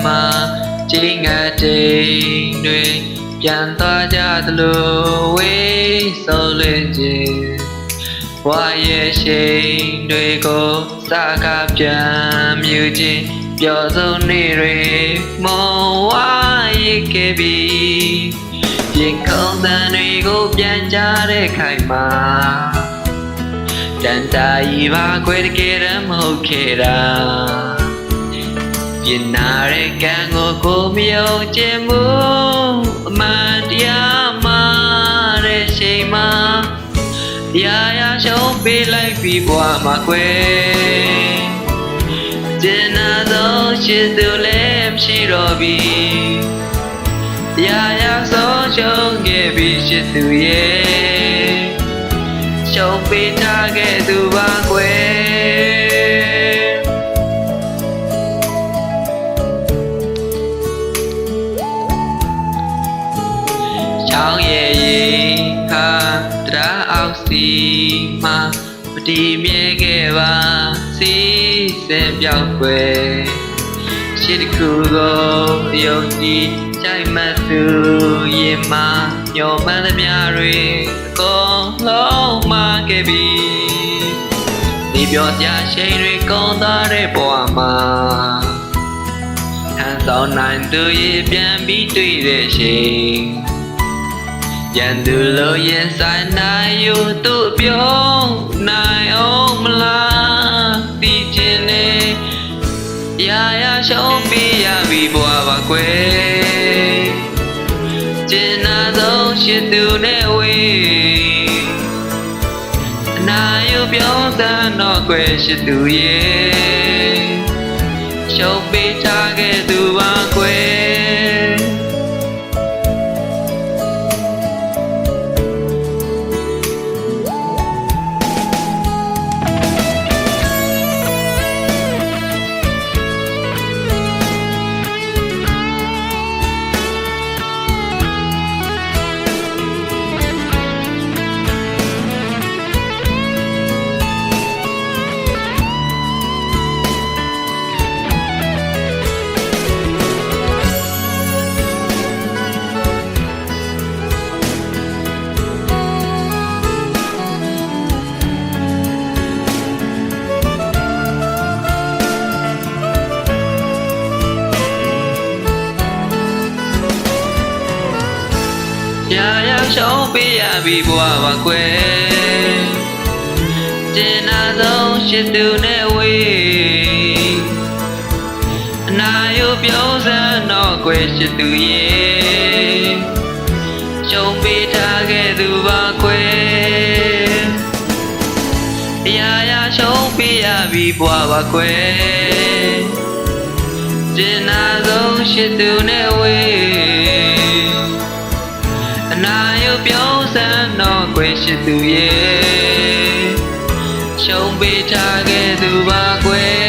mà chỉ ngã trên đuôiပြန်သွားကြသလိုဝေးဆိုlênခြင်းဝါရဲ့ရှိန်တွေကိုစကားပြန်မြူခြင်းပျော်ဆုံးနေ့တွေမောဝါရဲ့ခဲ့ပြီးရင်ခုန်တန်တွေကိုပြန်ကြတဲ့ခိုင်မှာတန်တာကြီးပါခွဲတကယ်မဟုတ်ခဲ့တာပြင်နာတဲ့ကံကိုမယုံကြည်မှုအမှန်တရားမှာတဲ့ချိန်မှာတရားရရှုံးပေးလိုက်ပြီးဘဝမှာကွယ်ကျင်နာသောရှိသူလည်းမရှိတော့ပြီတရားရဆုံးရှုံးခဲ့ပြီးရှိသူရဲ့ရှုံးပေးထားခဲ့သူပါကွယ်ချောင်းရဲ့ရေဟာတရားအောက်စီမှာမတည်မြဲခဲ့ပါစီစင်ပြောက်ွယ်ရှိတခုကိုယုံကြည်ကြိုက်မှတ်သူရင်မှာညော်မှန်းသမျှတွေအကုန်လုံးမှာခဲ့ပြီဒီပြောစရာရှိန်တွေကုန်သွားတဲ့ဘဝမှာဟန်ဆောင်နိုင်သူရဲ့ပြန်ပြီးတွေ့တဲ့ချိန်ရန်သူလို့ရင်ဆိုင်နိုင်ယူသူပြောနိုင်အောင်မလားဒီချင်းနေရာရာရှုံးပြီးရပြီဘဝပါကွယ်ကျင်နာဆုံးရှိသူနဲ့ဝေးအနာယူပြောစမ်းတော့ကွယ်ရှိသူရဲ့ရှုံးပေးထားခဲ့သူပါကွယ်ရာရာရှုံးပေးရပြီဘဝပါကွယ်ကျင်နာဆုံးရှိသူနဲ့ဝေးအနာယူပြောစမ်းတော့ကွယ်ရှိသူရဲ့ရှုံးပေးထားခဲ့သူပါကွယ်ရာရာရှုံးပေးရပြီဘဝပါကွယ်ကျင်နာဆုံးရှိသူနဲ့ဝေးအနာယူပြောစမ်းတော့ကွယ်ရှိသူရဲ့ရှုံးပေးထားခဲ့သူပါကွယ်